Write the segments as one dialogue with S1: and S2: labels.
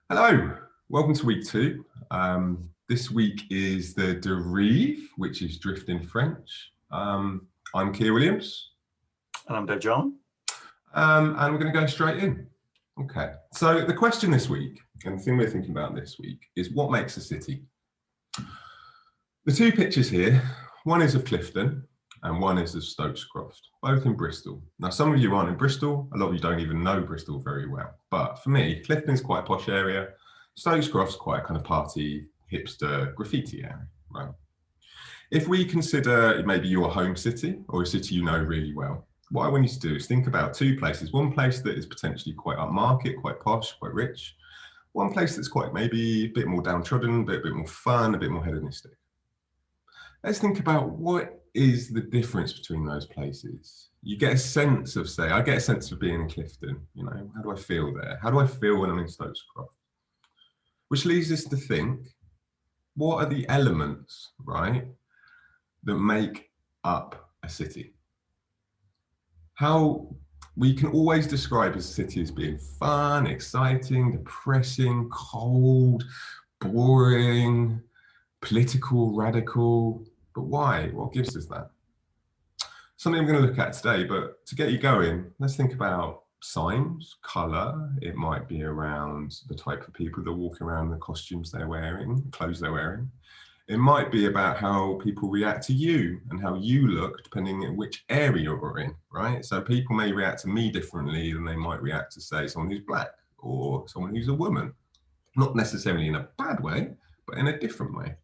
S1: Hello, welcome to week two. This week is the Derive, which is drift in French. I'm Keir Williams.
S2: And I'm Dave John.
S1: And we're going to go straight in. Okay, so the question this week, and the thing we're thinking about this week, is what makes a city? The two pictures here, one is of Clifton and one is of Stokescroft, both in Bristol. Now, some of you aren't in Bristol, a lot of you don't even know Bristol very well. But for me, Clifton's quite a posh area, Stokescroft's quite a kind of party, hipster, graffiti area, right? If we consider maybe your home city or a city you know really well, what I want you to do is think about two places. One place that is potentially quite upmarket, quite posh, quite rich. One place that's quite maybe a bit more downtrodden, a bit more fun, a bit more hedonistic. Let's think about what is the difference between those places. You get a sense of, say, I get a sense of being in Clifton, you know, how do I feel there? How do I feel when I'm in Stokescroft? Which leads us to think, what are the elements, right, that make up a city? How we can always describe a city as being fun, exciting, depressing, cold, boring, political, radical, but why? What gives us that? Something I'm going to look at today, but to get you going, let's think about signs, colour. It might be around the type of people that walk around, the costumes they're wearing, clothes they're wearing. It might be about how people react to you and how you look, depending on which area you're in, right? So people may react to me differently than they might react to, say, someone who's black or someone who's a woman. Not necessarily in a bad way, but in a different way.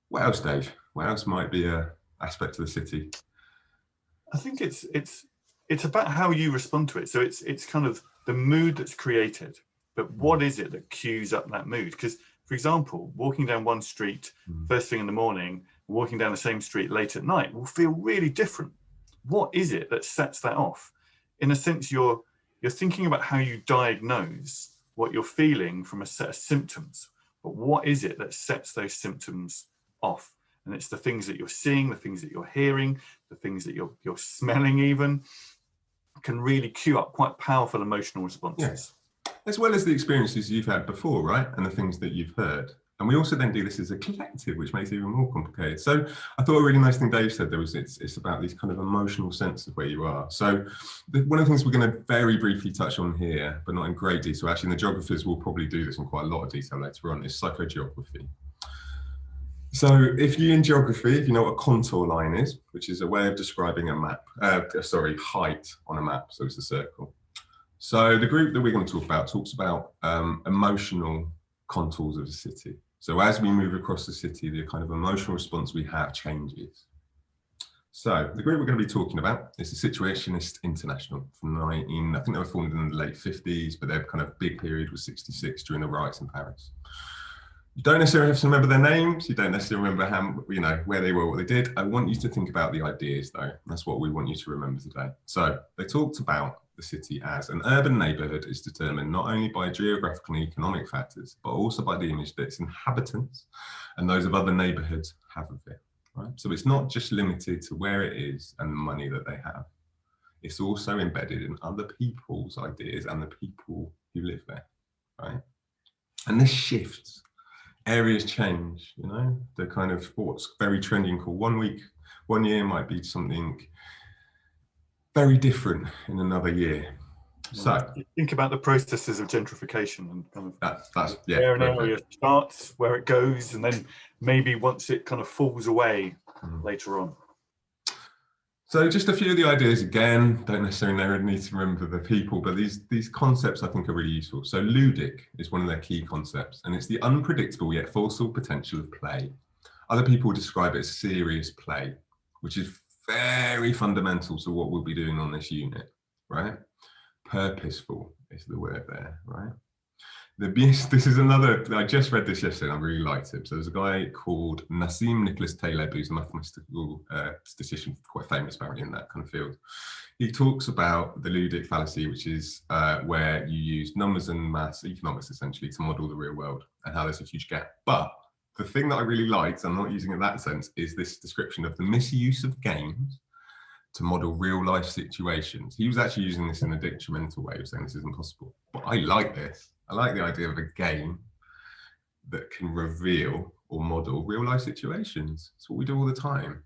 S1: What else, Dave? What else might be an aspect of the city?
S2: I think it's about how you respond to it. So it's kind of the mood that's created, but what is it that cues up that mood? Because, for example, walking down one street first thing in the morning, walking down the same street late at night will feel really different. What is it that sets that off? In a sense, you're thinking about how you diagnose what you're feeling from a set of symptoms, but what is it that sets those symptoms off? And it's the things that you're seeing, the things that you're hearing, the things that you're smelling even, can really cue up quite powerful emotional responses.
S1: Yeah. As well as the experiences you've had before, right? And the things that you've heard. And we also then do this as a collective, which makes it even more complicated. So I thought a really nice thing Dave said there was it's about this kind of emotional sense of where you are. So one of the things we're going to very briefly touch on here, but not in great detail, actually, and the geographers will probably do this in quite a lot of detail later on, is psychogeography. So if you in geography, if you know what a contour line is, which is a way of describing a map, height on a map, so it's a circle. So the group that we're going to talk about talks about emotional contours of a city. So as we move across the city, the kind of emotional response we have changes. So the group we're going to be talking about is the Situationist International from I think they were formed in the late 50s, but their kind of big period was 66 during the riots in Paris. You don't necessarily have to remember their names. You don't necessarily remember how, you know, where they were, what they did. I want you to think about the ideas, though. That's what we want you to remember today. So they talked about the city as an urban neighbourhood is determined not only by geographical and economic factors, but also by the image that its inhabitants and those of other neighbourhoods have of it. Right? So it's not just limited to where it is and the money that they have. It's also embedded in other people's ideas and the people who live there. Right? And this shifts. Areas change, you know, the kind of what's very trendy and cool 1 week, 1 year might be something very different in another year. So
S2: think about the processes of gentrification and kind of
S1: that's
S2: where an area starts, where it goes, and then maybe once it kind of falls away later on.
S1: So just a few of the ideas again, don't necessarily need to remember the people, but these concepts I think are really useful. So ludic is one of their key concepts, and it's the unpredictable yet forceful potential of play. Other people describe it as serious play, which is very fundamental to what we'll be doing on this unit, right? Purposeful is the word there, right? This is another, I just read this yesterday and I really liked it. So there's a guy called Nassim Nicholas Taleb, who's a mathematical statistician, quite famous apparently in that kind of field. He talks about the ludic fallacy, which is where you use numbers and maths, economics essentially, to model the real world and how there's a huge gap. But the thing that I really liked, I'm not using it in that sense, is this description of the misuse of games to model real life situations. He was actually using this in a detrimental way of saying this isn't possible. But I like this. I like the idea of a game that can reveal or model real life situations. It's what we do all the time.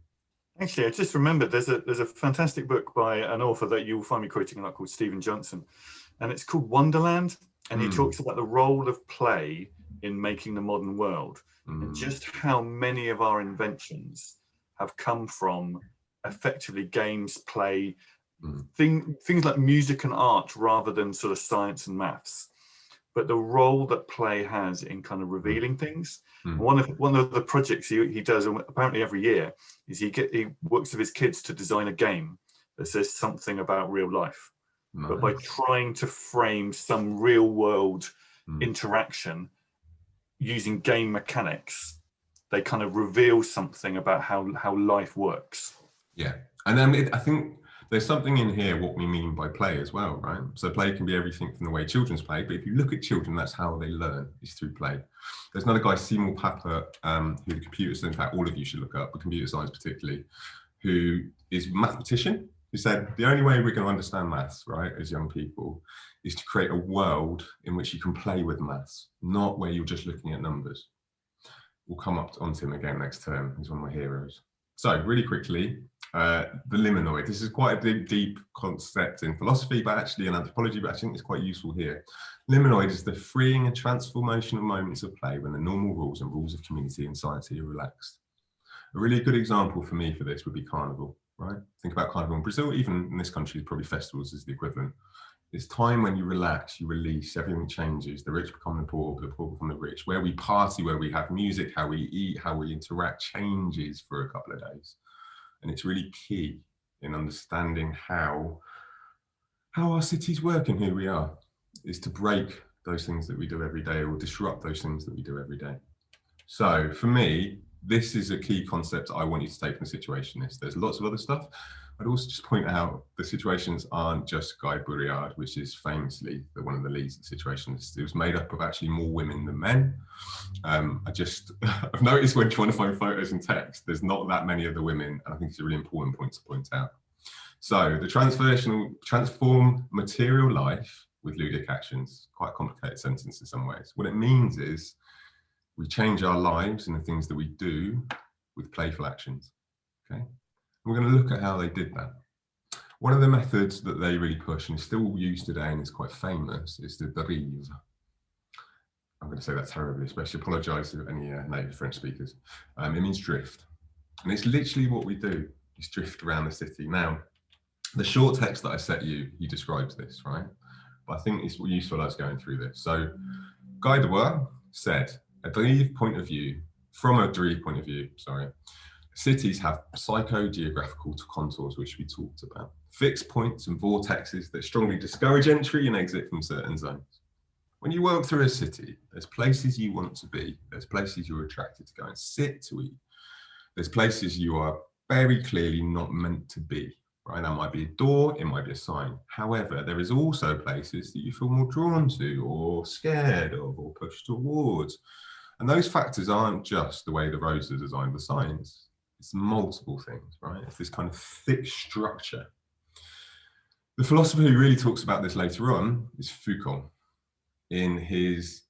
S2: Actually, I just remembered there's a fantastic book by an author that you'll find me quoting a lot called Stephen Johnson, and it's called Wonderland, and he talks about the role of play in making the modern world, and just how many of our inventions have come from effectively games, play, things like music and art rather than sort of science and maths. But the role that play has in kind of revealing things. One of the projects he does apparently every year is he works with his kids to design a game that says something about real life. Nice. But by trying to frame some real world interaction using game mechanics, they kind of reveal something about how life works.
S1: Yeah, and then I think there's something in here what we mean by play as well, right? So play can be everything from the way children's play, but if you look at children, that's how they learn, is through play. There's another guy, Seymour Papert, who the computer, in fact, all of you should look up, but computer science particularly, who is a mathematician, who said the only way we're going to understand maths, right, as young people, is to create a world in which you can play with maths, not where you're just looking at numbers. We'll come up onto him again next term. He's one of my heroes. So really quickly, the liminoid. This is quite a deep concept in philosophy, but actually in anthropology, but I think it's quite useful here. Liminoid is the freeing and transformational moments of play when the normal rules and rules of community and society are relaxed. A really good example for me for this would be carnival, right? Think about carnival in Brazil, even in this country, probably festivals is the equivalent. It's time when you relax, you release, everything changes. The rich become the poor become the rich. Where we party, where we have music, how we eat, how we interact changes for a couple of days. And it's really key in understanding how our cities work and who we are, is to break those things that we do every day or disrupt those things that we do every day. So for me, this is a key concept I want you to take from the Situationist. There's lots of other stuff. I'd also just point out the situations aren't just Guy Bourriard, which is famously one of the leads of the Situationists. It was made up of actually more women than men. I've noticed when trying to find photos and text, there's not that many of the women, and I think it's a really important point to point out. So the transform material life with ludic actions, quite a complicated sentence in some ways. What it means is we change our lives and the things that we do with playful actions, okay? We're going to look at how they did that. One of the methods that they really push and is still used today and is quite famous is the Derive. I'm going to say that terribly, especially apologise to any native French speakers. It means drift. And it's literally what we do, is drift around the city. Now, the short text that I set you, he describes this, right? But I think it's useful as going through this. So, Guy Debord said, from a Derive point of view, cities have psycho-geographical contours, which we talked about. Fixed points and vortexes that strongly discourage entry and exit from certain zones. When you walk through a city, there's places you want to be. There's places you're attracted to go and sit, to eat. There's places you are very clearly not meant to be, right? That might be a door, it might be a sign. However, there is also places that you feel more drawn to or scared of or pushed towards. And those factors aren't just the way the roads are designed with signs. It's multiple things, right? It's this kind of thick structure. The philosopher who really talks about this later on is Foucault. In his,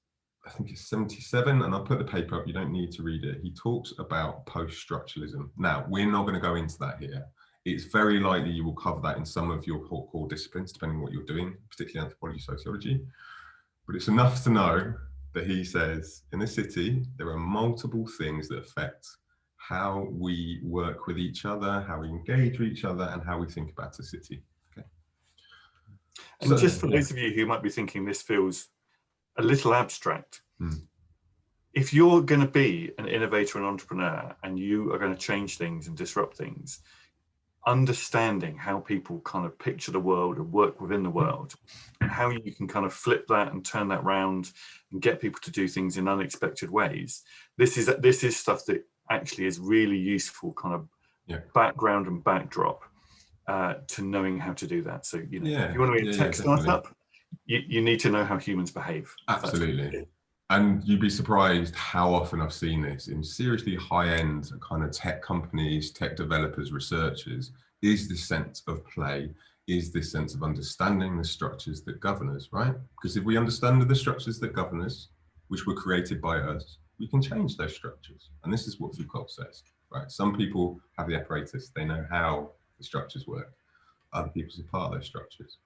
S1: I think it's 77, and I'll put the paper up, you don't need to read it. He talks about post-structuralism. Now, we're not going to go into that here. It's very likely you will cover that in some of your core disciplines, depending on what you're doing, particularly anthropology, sociology. But it's enough to know that he says, in the city, there are multiple things that affect how we work with each other, how we engage with each other, and how we think about the city. Okay.
S2: And so, just for those of you who might be thinking this feels a little abstract, if you're going to be an innovator and entrepreneur and you are going to change things and disrupt things, understanding how people kind of picture the world and work within the world, and how you can kind of flip that and turn that round and get people to do things in unexpected ways, this is stuff that actually is really useful kind of background and backdrop to knowing how to do that. So, if you want to be a tech startup, you need to know how humans behave.
S1: Absolutely. And you'd be surprised how often I've seen this in seriously high-end kind of tech companies, tech developers, researchers, is the sense of play is this sense of understanding the structures that govern us, right? Because if we understand the structures that govern us, which were created by us, we can change those structures. And this is what Foucault says, right? Some people have the apparatus, they know how the structures work. Other people are part of those structures.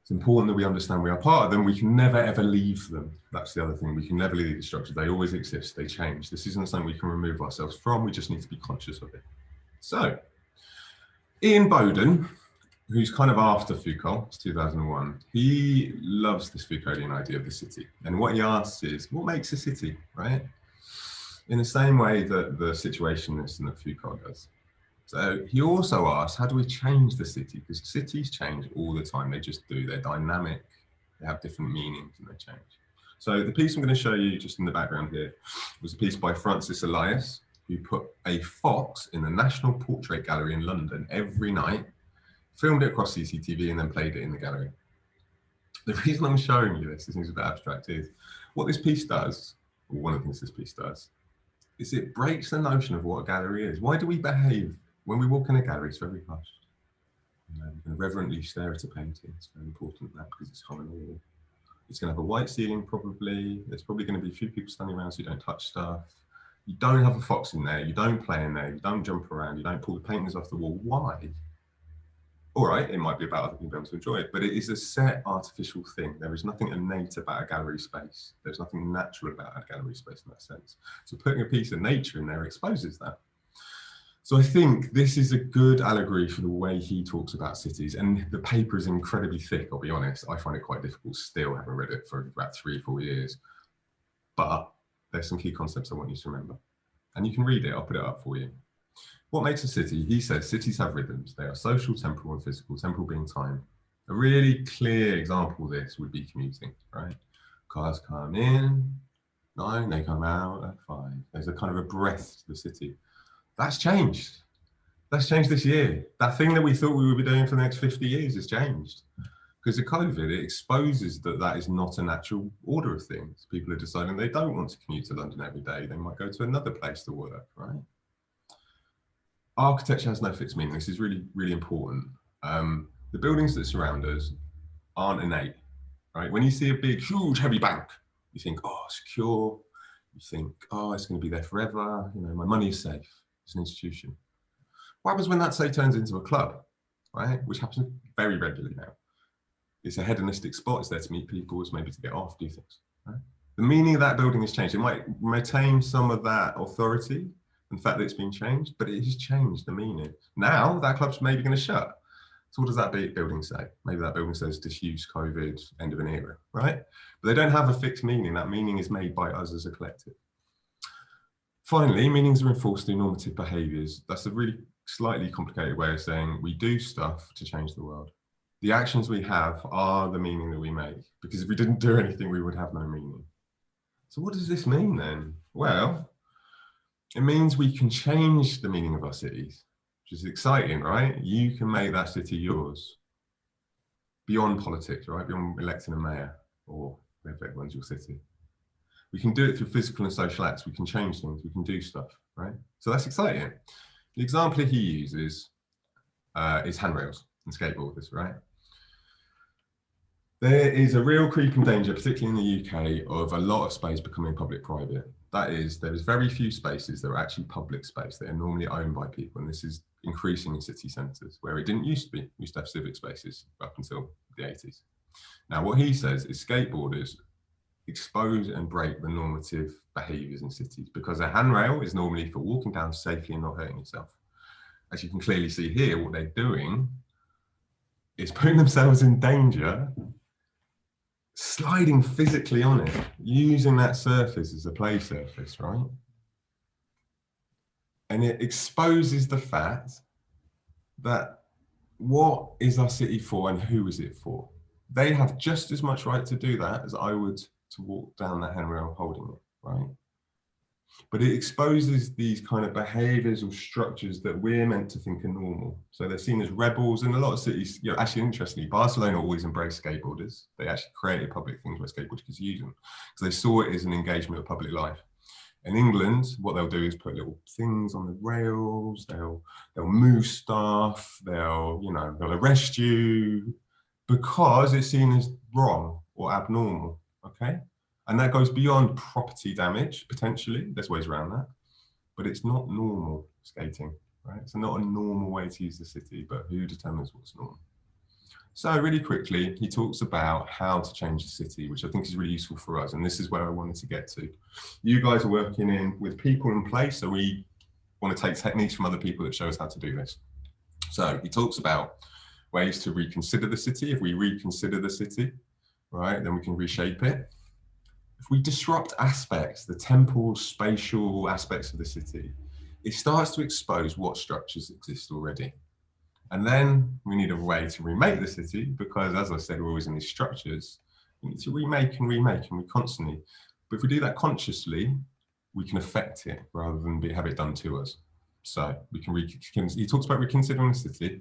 S1: It's important that we understand we are part of them. We can never ever leave them. That's the other thing. We can never leave the structures. They always exist, they change. This isn't something we can remove ourselves from. We just need to be conscious of it. So, Ian Bowden, who's kind of after Foucault, it's 2001, he loves this Foucauldian idea of the city. And what he asks is, what makes a city, right? In the same way that the situationist and that Foucault does. So he also asks, how do we change the city? Because cities change all the time. They just do. They're dynamic. They have different meanings and they change. So the piece I'm going to show you just in the background here was a piece by Francis Elias, who put a fox in the National Portrait Gallery in London every night, filmed it across CCTV and then played it in the gallery. The reason I'm showing you this, seems a bit abstract, is what this piece does, or one of the things this piece does, is it breaks the notion of what a gallery is. Why do we behave when we walk in a gallery? It's very hushed. You know, we can reverently stare at a painting. It's very important that because it's hung on a wall. It's going to have a white ceiling probably. There's probably going to be a few people standing around so you don't touch stuff. You don't have a fox in there. You don't play in there. You don't jump around. You don't pull the paintings off the wall. Why? All right, it might be about other people being able to enjoy it, but it is a set artificial thing. There is nothing innate about a gallery space. There's nothing natural about a gallery space in that sense. So putting a piece of nature in there exposes that. So I think this is a good allegory for the way he talks about cities. And the paper is incredibly thick, I'll be honest. I find it quite difficult still, having read it for about 3 or 4 years. But there's some key concepts I want you to remember. And you can read it, I'll put it up for you. What makes a city? He says cities have rhythms. They are social, temporal, and physical, temporal being time. A really clear example of this would be commuting, right? Cars come in, 9, they come out at 5. There's a kind of a breath to the city. That's changed. That's changed this year. That thing that we thought we would be doing for the next 50 years has changed. Because of COVID, it exposes that that is not a natural order of things. People are deciding they don't want to commute to London every day. They might go to another place to work, right? Architecture has no fixed meaning. This is really, really important. The buildings that surround us aren't innate, right? When you see a big, huge, heavy bank, you think, oh, secure. You think, oh, it's going to be there forever. You know, my money is safe. It's an institution. What happens when that, say, turns into a club, right? Which happens very regularly now. It's a hedonistic spot. It's there to meet people. It's maybe to get off, do things, right? The meaning of that building has changed. It might retain some of that authority, and the fact that it's been changed, but it has changed the meaning. Now that club's maybe going to shut. So what does that building say? Maybe that building says disuse, COVID, end of an era, right? But they don't have a fixed meaning. That meaning is made by us as a collective. Finally, meanings are enforced through normative behaviours. That's a really slightly complicated way of saying we do stuff to change the world. The actions we have are the meaning that we make, because if we didn't do anything, we would have no meaning. So what does this mean then? Well, it means we can change the meaning of our cities, which is exciting, right? You can make that city yours beyond politics, right? Beyond electing a mayor or whoever runs your city. We can do it through physical and social acts. We can change things. We can do stuff, right? So that's exciting. The example he uses is handrails and skateboarders, right? There is a real creeping danger, particularly in the UK, of a lot of space becoming public-private. That is, there is very few spaces that are actually public space that are normally owned by people, and this is increasing in city centres, where it didn't used to be. We used to have civic spaces up until the 80s. Now, what he says is skateboarders expose and break the normative behaviours in cities, because a handrail is normally for walking down safely and not hurting yourself. As you can clearly see here, what they're doing is putting themselves in danger, sliding physically on it, using that surface as a play surface, right? And it exposes the fact that what is our city for and who is it for? They have just as much right to do that as I would to walk down that handrail holding it, right? But it exposes these kind of behaviours or structures that we're meant to think are normal. So they're seen as rebels in a lot of cities. You know, actually, interestingly, Barcelona always embraced skateboarders. They actually created public things where skateboarders could use them because they saw it as an engagement with public life. In England, what they'll do is put little things on the rails, they'll move stuff, they'll arrest you because it's seen as wrong or abnormal, okay? And that goes beyond property damage, potentially, there's ways around that, but it's not normal skating, right? It's not a normal way to use the city, but who determines what's normal? So really quickly, he talks about how to change the city, which I think is really useful for us. And this is where I wanted to get to. You guys are working with people in place, so we want to take techniques from other people that show us how to do this. So he talks about ways to reconsider the city. If we reconsider the city, right, then we can reshape it. If we disrupt aspects, the temporal, spatial aspects of the city, it starts to expose what structures exist already. And then we need a way to remake the city because, as I said, we're always in these structures. We need to remake and we constantly. But if we do that consciously, we can affect it rather than have it done to us. So he talks about reconsidering the city.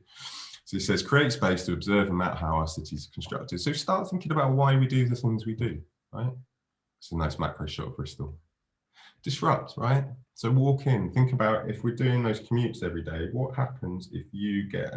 S1: So he says, create space to observe and map how our cities are constructed. So start thinking about why we do the things we do, right? It's a nice macro shot of Bristol. Disrupt, right? So walk in, think about if we're doing those commutes every day, what happens if you get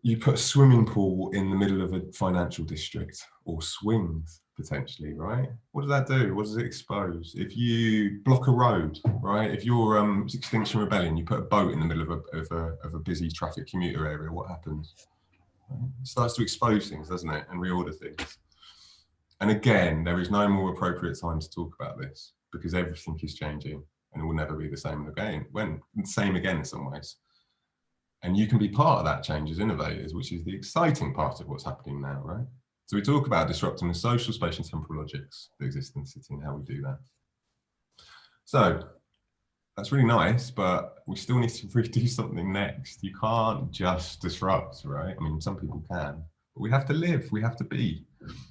S1: you put a swimming pool in the middle of a financial district or swings potentially, right? What does that do? What does it expose? If you block a road, right? If you're Extinction Rebellion, you put a boat in the middle of a busy traffic commuter area, what happens? Right? It starts to expose things, doesn't it? And reorder things. And again, there is no more appropriate time to talk about this because everything is changing and it will never be the same again, in some ways. And you can be part of that change as innovators, which is the exciting part of what's happening now, right? So we talk about disrupting the social, spatial, and temporal logics that exist in the city and how we do that. So that's really nice, but we still need to really do something next. You can't just disrupt, right? I mean, some people can, but we have to live, we have to be.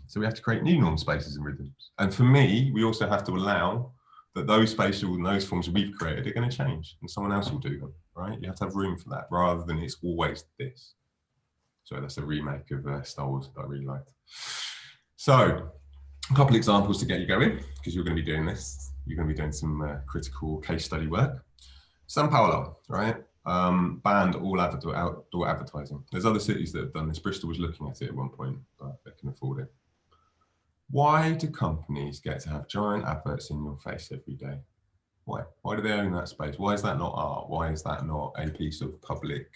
S1: So we have to create new norm spaces and rhythms. And for me, we also have to allow that those spatial and those forms we've created are going to change and someone else will do them, right? You have to have room for that rather than it's always this. So that's a remake of Star Wars that I really liked. So a couple of examples to get you going, because you're going to be doing this. You're going to be doing some critical case study work. São Paulo, right? Banned all outdoor advertising. There's other cities that have done this. Bristol was looking at it at one point, but they can afford it. Why do companies get to have giant adverts in your face every day? Why? Why do they own that space? Why is that not art? Why is that not a piece of public,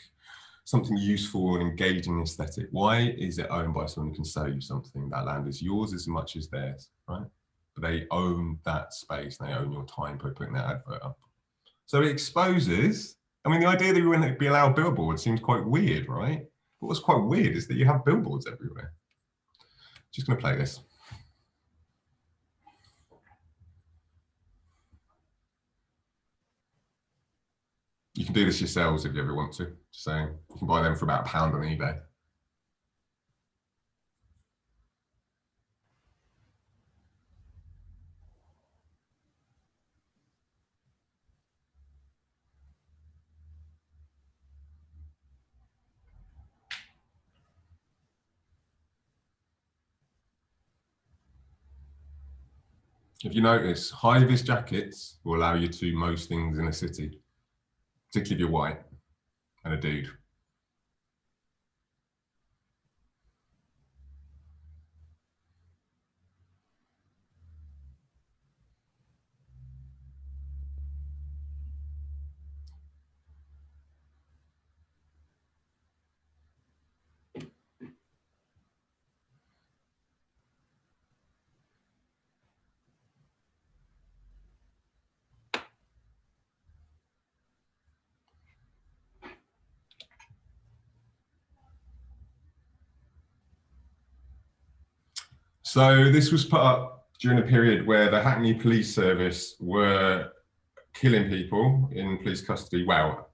S1: something useful and engaging aesthetic? Why is it owned by someone who can sell you something? That land is yours as much as theirs, right? But they own that space. They own your time by putting that advert up. So it exposes, I mean, the idea that you wouldn't be allowed billboards seems quite weird, right? But what's quite weird is that you have billboards everywhere. Just going to play this. You can do this yourselves if you ever want to. Just saying, you can buy them for about £1 on eBay. If you notice, high-vis jackets will allow you to most things in a city, particularly if you're white and a dude. So this was put up during a period where the Hackney Police Service were killing people in police custody, well,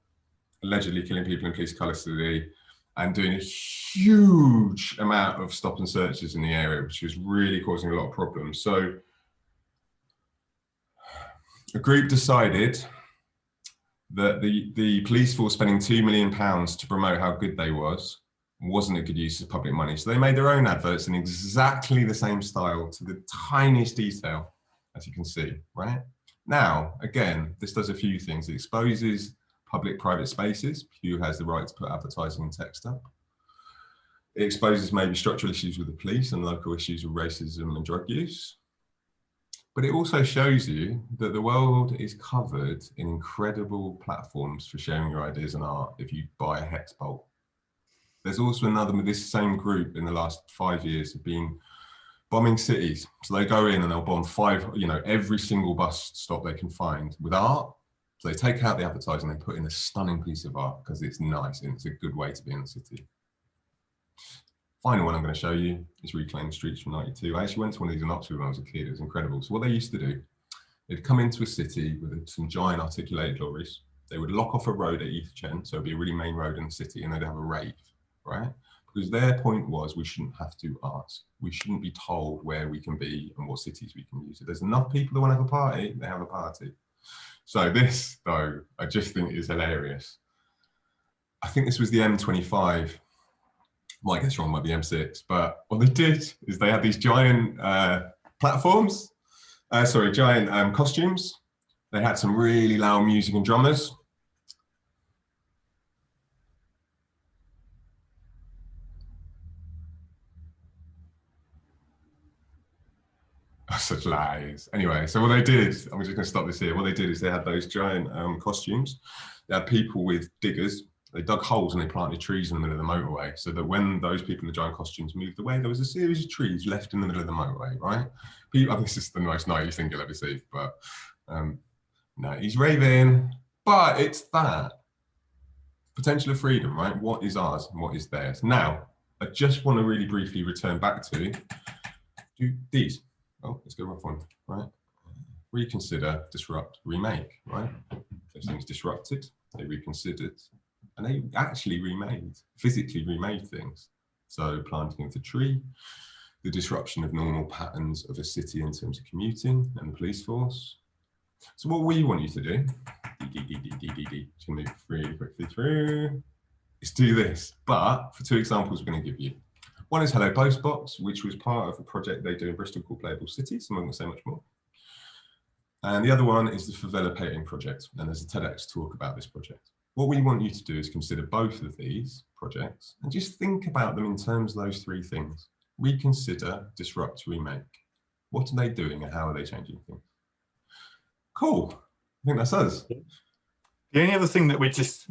S1: allegedly killing people in police custody and doing a huge amount of stop and searches in the area, which was really causing a lot of problems. So a group decided that the police force spending £2 million to promote how good they wasn't a good use of public money. So they made their own adverts in exactly the same style to the tiniest detail. as you can see, right? Now, again, this does a few things. It exposes public-private spaces. Who has the right to put advertising and text up? It exposes maybe structural issues with the police and local issues with racism and drug use. But it also shows you that the world is covered in incredible platforms for sharing your ideas and art if you buy a hex bolt. There's also this same group in the last 5 years have been bombing cities. So they go in and they'll bomb every single bus stop they can find with art. So they take out the advertising, they put in a stunning piece of art because it's nice and it's a good way to be in the city. Final one I'm going to show you is Reclaim Streets from 92. I actually went to one of these in Oxford when I was a kid. It was incredible. So what they used to do, they'd come into a city with some giant articulated lorries. They would lock off a road at each end, so it'd be a really main road in the city, and they'd have a rave, right? Because their point was we shouldn't have to ask. We shouldn't be told where we can be and what cities we can use. If there's enough people that want to have a party, they have a party. So this, though, I just think is hilarious. I think this was the M25. Might get this wrong, might be M6, but what they did is they had these giant costumes. They had some really loud music and drummers. Such lies. Anyway, so what they did, I'm just going to stop this here. What they did is they had those giant costumes. They had people with diggers. They dug holes and they planted trees in the middle of the motorway so that when those people in the giant costumes moved away, there was a series of trees left in the middle of the motorway, right? I think this is the most naive thing you'll ever see, but no, he's raving, but it's that potential of freedom, right? What is ours and what is theirs? Now, I just want to really briefly return back to these. Oh, let's go off one, right? Reconsider, disrupt, remake, right? Those things disrupted, they reconsidered, and they actually physically remade things. So planting of the tree, the disruption of normal patterns of a city in terms of commuting and the police force. So what we want you to do, just gonna move really quickly through, is do this. But for two examples we're gonna give you. One is Hello Postbox, which was part of a project they do in Bristol called Playable Cities, and I'm gonna say much more. And the other one is the Favela Painting Project, and there's a TEDx talk about this project. What we want you to do is consider both of these projects and just think about them in terms of those three things. Reconsider, disrupt, remake. What are they doing and how are they changing things? Cool. I think that's us.
S2: The only other thing that we just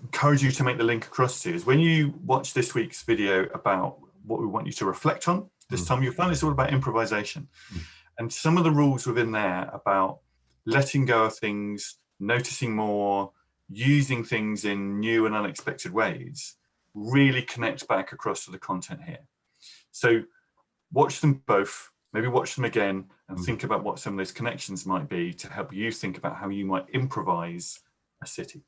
S2: encourage you to make the link across to is when you watch this week's video about what we want you to reflect on this time, you'll find it's all about improvisation. And some of the rules within there about letting go of things, noticing more, using things in new and unexpected ways really connect back across to the content here. So watch them both, maybe watch them again and think about what some of those connections might be to help you think about how you might improvise a city.